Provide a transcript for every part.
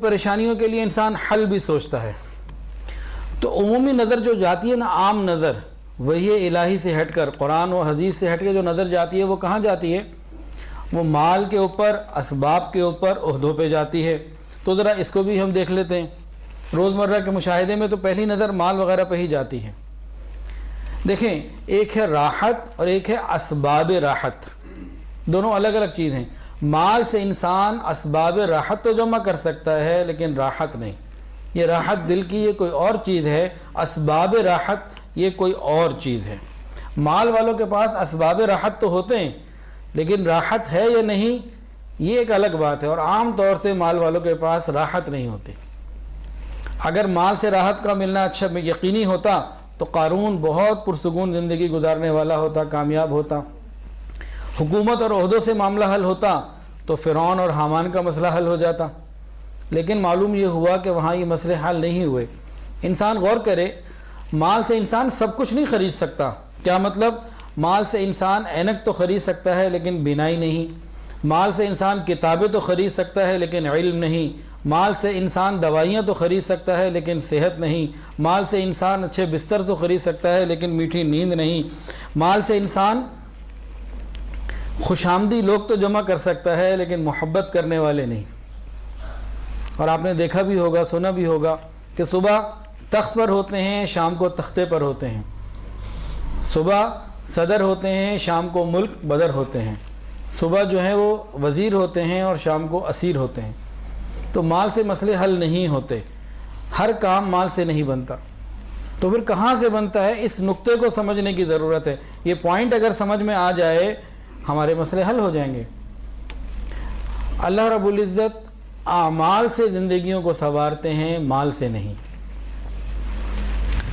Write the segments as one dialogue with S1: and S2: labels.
S1: پریشانیوں کے لیے انسان حل بھی سوچتا ہے. تو عمومی نظر جو جاتی ہے نا، عام نظر، وہی الہی سے ہٹ کر، قرآن و حدیث سے ہٹ کے جو نظر جاتی ہے وہ کہاں جاتی ہے؟ وہ مال کے اوپر، اسباب کے اوپر، عہدوں پہ جاتی ہے. تو ذرا اس کو بھی ہم دیکھ لیتے ہیں. روزمرہ کے مشاہدے میں تو پہلی نظر مال وغیرہ پہ ہی جاتی ہے. دیکھیں، ایک ہے راحت اور ایک ہے اسباب راحت. دونوں الگ الگ چیز ہیں. مال سے انسان اسباب راحت تو جمع کر سکتا ہے لیکن راحت نہیں. یہ راحت دل کی یہ کوئی اور چیز ہے، اسباب راحت یہ کوئی اور چیز ہے. مال والوں کے پاس اسباب راحت تو ہوتے ہیں لیکن راحت ہے یا نہیں یہ ایک الگ بات ہے. اور عام طور سے مال والوں کے پاس راحت نہیں ہوتی. اگر مال سے راحت کا ملنا اچھا یقینی ہوتا تو قارون بہت پرسکون زندگی گزارنے والا ہوتا، کامیاب ہوتا. حکومت اور عہدوں سے معاملہ حل ہوتا تو فرعون اور حامان کا مسئلہ حل ہو جاتا. لیکن معلوم یہ ہوا کہ وہاں یہ مسئلے حل نہیں ہوئے. انسان غور کرے، مال سے انسان سب کچھ نہیں خرید سکتا. کیا مطلب؟ مال سے انسان اینک تو خرید سکتا ہے لیکن بینائی نہیں. مال سے انسان کتابیں تو خرید سکتا ہے لیکن علم نہیں. مال سے انسان دوائیاں تو خرید سکتا ہے لیکن صحت نہیں. مال سے انسان اچھے بستر تو خرید سکتا ہے لیکن میٹھی نیند نہیں. مال سے انسان خوش آمدی لوگ تو جمع کر سکتا ہے لیکن محبت کرنے والے نہیں. اور آپ نے دیکھا بھی ہوگا، سنا بھی ہوگا کہ صبح تخت پر ہوتے ہیں، شام کو تختے پر ہوتے ہیں. صبح صدر ہوتے ہیں، شام کو ملک بدر ہوتے ہیں. صبح جو ہے وہ وزیر ہوتے ہیں اور شام کو اسیر ہوتے ہیں. تو مال سے مسئلے حل نہیں ہوتے. ہر کام مال سے نہیں بنتا. تو پھر کہاں سے بنتا ہے؟ اس نقطے کو سمجھنے کی ضرورت ہے. یہ پوائنٹ اگر سمجھ میں آ جائے ہمارے مسئلے حل ہو جائیں گے. اللہ رب العزت اعمال سے زندگیوں کو سنوارتے ہیں، مال سے نہیں.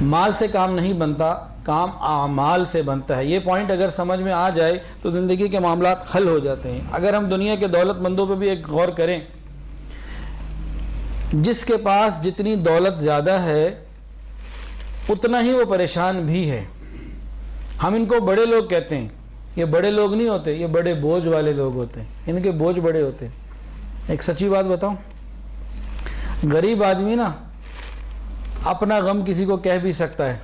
S1: مال سے کام نہیں بنتا، کام اعمال سے بنتا ہے. یہ پوائنٹ اگر سمجھ میں آ جائے تو زندگی کے معاملات حل ہو جاتے ہیں. اگر ہم دنیا کے دولت مندوں پہ بھی ایک غور کریں، جس کے پاس جتنی دولت زیادہ ہے اتنا ہی وہ پریشان بھی ہے. ہم ان کو بڑے لوگ کہتے ہیں. یہ بڑے لوگ نہیں ہوتے، یہ بڑے بوجھ والے لوگ ہوتے ہیں. ان کے بوجھ بڑے ہوتے ہیں. ایک سچی بات بتاؤں، غریب آدمی نا اپنا غم کسی کو کہہ بھی سکتا ہے.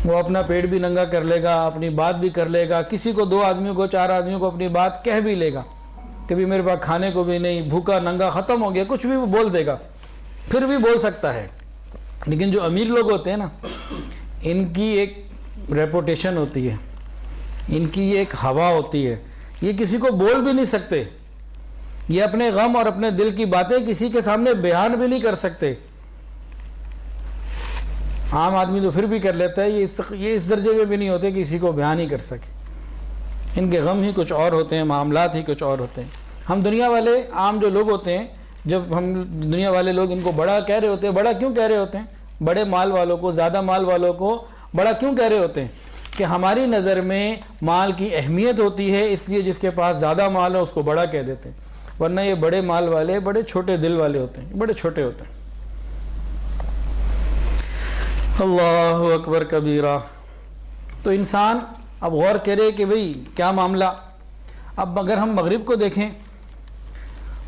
S1: وہ اپنا پیٹ بھی ننگا کر لے گا، اپنی بات بھی کر لے گا. کسی کو، 2 آدمیوں کو، 4 آدمیوں کو اپنی بات کہہ بھی لے گا کہ بھی میرے پاس کھانے کو بھی نہیں، بھوکا ننگا ختم ہو گیا. کچھ بھی وہ بول دے گا، پھر بھی بول سکتا ہے. لیکن جو امیر لوگ ہوتے ہیں نا، ان کی ایک ریپوٹیشن ہوتی ہے، ان کی ایک ہوا ہوتی ہے. یہ کسی کو بول بھی نہیں سکتے. یہ اپنے غم اور اپنے دل کی باتیں کسی کے سامنے بیان بھی نہیں کر سکتے. عام آدمی تو پھر بھی کر لیتا ہے، یہ اس درجے میں بھی نہیں ہوتے کہ کسی کو بیان ہی کر سکے. ان کے غم ہی کچھ اور ہوتے ہیں، معاملات ہی کچھ اور ہوتے ہیں. ہم دنیا والے عام جو لوگ ہوتے ہیں، جب ہم دنیا والے لوگ ان کو بڑا کہہ رہے ہوتے ہیں، بڑا کیوں کہہ رہے ہوتے ہیں؟ بڑے مال والوں کو، زیادہ مال والوں کو بڑا کیوں کہہ رہے ہوتے ہیں؟ کہ ہماری نظر میں مال کی اہمیت ہوتی ہے، اس لیے جس کے پاس زیادہ مال ہے اس کو بڑا کہہ دیتے ہیں. ورنہ یہ بڑے مال والے بڑے چھوٹے دل والے ہوتے ہیں، بڑے چھوٹے ہوتے ہیں. اللہ اکبر کبیرہ. تو انسان اب غور کرے کہ بھئی کیا معاملہ. اب اگر ہم مغرب کو دیکھیں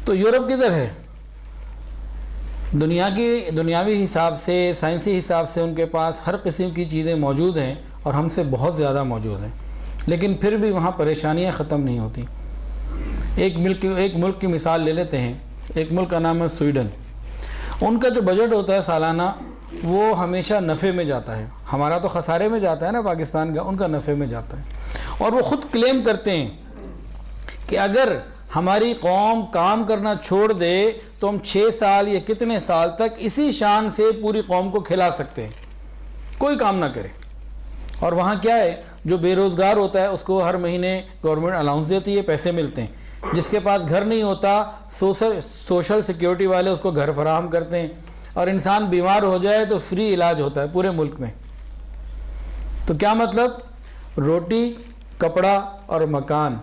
S1: تو یورپ کدھر ہے؟ دنیاوی حساب سے، سائنسی حساب سے ان کے پاس ہر قسم کی چیزیں موجود ہیں اور ہم سے بہت زیادہ موجود ہیں. لیکن پھر بھی وہاں پریشانیاں ختم نہیں ہوتی. ایک ملک کی مثال لے لیتے ہیں. ایک ملک کا نام ہے سویڈن. ان کا جو بجٹ ہوتا ہے سالانہ، وہ ہمیشہ نفع میں جاتا ہے. ہمارا تو خسارے میں جاتا ہے نا پاکستان کا، ان کا نفع میں جاتا ہے. اور وہ خود کلیم کرتے ہیں کہ اگر ہماری قوم کام کرنا چھوڑ دے تو ہم 6 سال یا کتنے سال تک اسی شان سے پوری قوم کو کھلا سکتے ہیں، کوئی کام نہ کرے. اور وہاں کیا ہے، جو بے روزگار ہوتا ہے اس کو ہر مہینے گورنمنٹ الاؤنس دیتی ہے، پیسے ملتے ہیں. جس کے پاس گھر نہیں ہوتا، سوشل سیکیورٹی والے اس کو گھر فراہم کرتے ہیں. اور انسان بیمار ہو جائے تو فری علاج ہوتا ہے پورے ملک میں. تو کیا مطلب؟ روٹی، کپڑا اور مکان،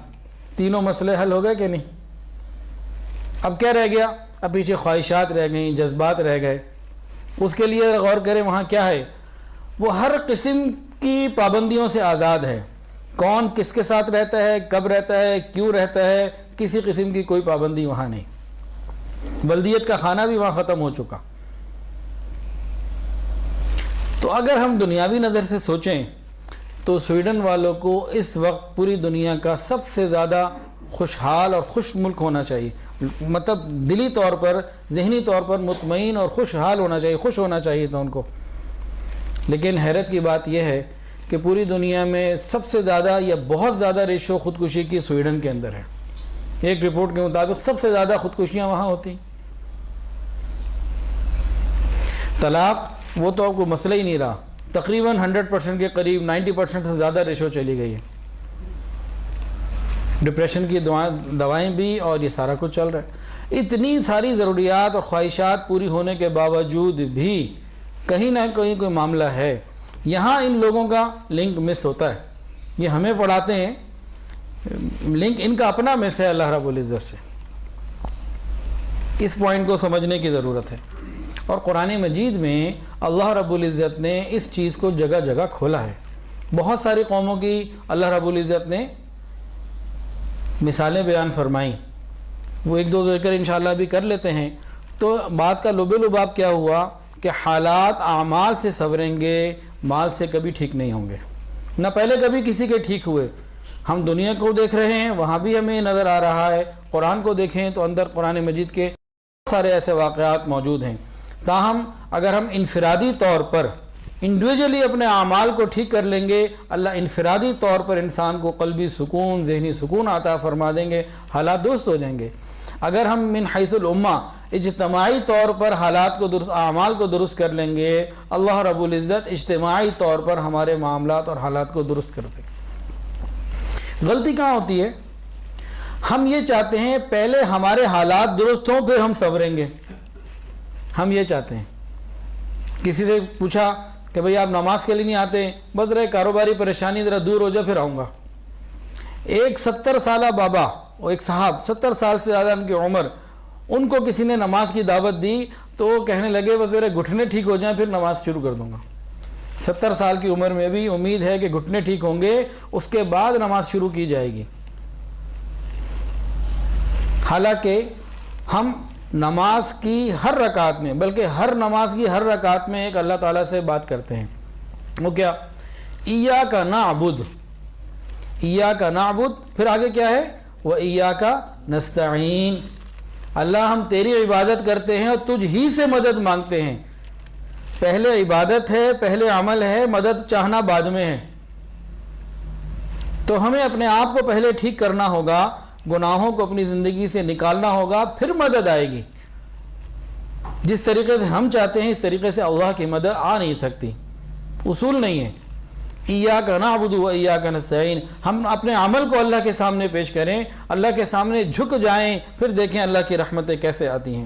S1: تینوں مسئلے حل ہو گئے کہ نہیں؟ اب کیا رہ گیا؟ اب پیچھے خواہشات رہ گئیں، جذبات رہ گئے. اس کے لیے غور کریں وہاں کیا ہے. وہ ہر قسم کی پابندیوں سے آزاد ہے. کون کس کے ساتھ رہتا ہے، کب رہتا ہے، کیوں رہتا ہے، کسی قسم کی کوئی پابندی وہاں نہیں. بلدیت کا کھانا بھی وہاں ختم ہو چکا. تو اگر ہم دنیاوی نظر سے سوچیں تو سویڈن والوں کو اس وقت پوری دنیا کا سب سے زیادہ خوشحال اور خوش ملک ہونا چاہیے. مطلب دلی طور پر، ذہنی طور پر مطمئن اور خوشحال ہونا چاہیے، خوش ہونا چاہیے تھا ان کو. لیکن حیرت کی بات یہ ہے کہ پوری دنیا میں سب سے زیادہ یا بہت زیادہ ریشو خودکشی کی سویڈن کے اندر ہے. ایک رپورٹ کے مطابق سب سے زیادہ خودکشیاں وہاں ہوتی. طلاق وہ تو اب کوئی مسئلہ ہی نہیں رہا، تقریباً 100% کے قریب 90% سے زیادہ ریشو چلی گئی ہے. ڈپریشن کی دوائیں بھی اور یہ سارا کچھ چل رہا ہے. اتنی ساری ضروریات اور خواہشات پوری ہونے کے باوجود بھی کہیں نہ کہیں کوئی معاملہ ہے. یہاں ان لوگوں کا لنک مس ہوتا ہے. یہ ہمیں پڑھاتے ہیں، لنک ان کا اپنا مس ہے اللہ رب العزت سے. اس پوائنٹ کو سمجھنے کی ضرورت ہے. اور قرآن مجید میں اللہ رب العزت نے اس چیز کو جگہ جگہ کھولا ہے. بہت ساری قوموں کی اللہ رب العزت نے مثالیں بیان فرمائیں. وہ ایک دو ذکر انشاءاللہ بھی کر لیتے ہیں. تو بات کا لب لباب کیا ہوا کہ حالات اعمال سے سنوریں گے، مال سے کبھی ٹھیک نہیں ہوں گے. نہ پہلے کبھی کسی کے ٹھیک ہوئے. ہم دنیا کو دیکھ رہے ہیں، وہاں بھی ہمیں نظر آ رہا ہے. قرآن کو دیکھیں تو اندر قرآن مجید کے بہت سارے ایسے واقعات موجود ہیں. تاہم اگر ہم انفرادی طور پر انڈیویجولی اپنے اعمال کو ٹھیک کر لیں گے، اللہ انفرادی طور پر انسان کو قلبی سکون، ذہنی سکون عطا فرما دیں گے، حالات درست ہو جائیں گے. اگر ہم من حیث الامہ اجتماعی طور پر حالات کو درست، اعمال کو درست کر لیں گے، اللہ رب العزت اجتماعی طور پر ہمارے معاملات اور حالات کو درست کر دیں گے. غلطی کہاں ہوتی ہے؟ ہم یہ چاہتے ہیں پہلے ہمارے حالات درست ہوں پھر ہم سنوریں گے. ہم یہ چاہتے ہیں. کسی سے پوچھا کہ بھئی آپ نماز کے لیے نہیں آتے، بس رہے کاروباری پریشانی ذرا دور ہو جائے پھر آؤں گا. ایک 70 سالہ بابا اور ایک صاحب، 70 سال سے زیادہ ان کی عمر، ان کو کسی نے نماز کی دعوت دی تو وہ کہنے لگے بس میرے گھٹنے ٹھیک ہو جائیں پھر نماز شروع کر دوں گا. 70 سال کی عمر میں بھی امید ہے کہ گھٹنے ٹھیک ہوں گے، اس کے بعد نماز شروع کی جائے گی. حالانکہ ہم نماز کی ہر رکعت میں، بلکہ ہر نماز کی ہر رکعت میں ایک اللہ تعالیٰ سے بات کرتے ہیں. وہ کیا؟ ایاک نعبد، ایاک نعبد، پھر آگے کیا ہے؟ وَإِيَّاكَ نَسْتَعِينُ. اللہ ہم تیری عبادت کرتے ہیں اور تجھ ہی سے مدد مانگتے ہیں. پہلے عبادت ہے، پہلے عمل ہے، مدد چاہنا بعد میں ہے. تو ہمیں اپنے آپ کو پہلے ٹھیک کرنا ہوگا، گناہوں کو اپنی زندگی سے نکالنا ہوگا، پھر مدد آئے گی. جس طریقے سے ہم چاہتے ہیں اس طریقے سے اللہ کی مدد آ نہیں سکتی. اصول نہیں ہے. ایاک نعبد و ایاک نستعین. ہم اپنے عمل کو اللہ کے سامنے پیش کریں، اللہ کے سامنے جھک جائیں، پھر دیکھیں اللہ کی رحمتیں کیسے آتی ہیں.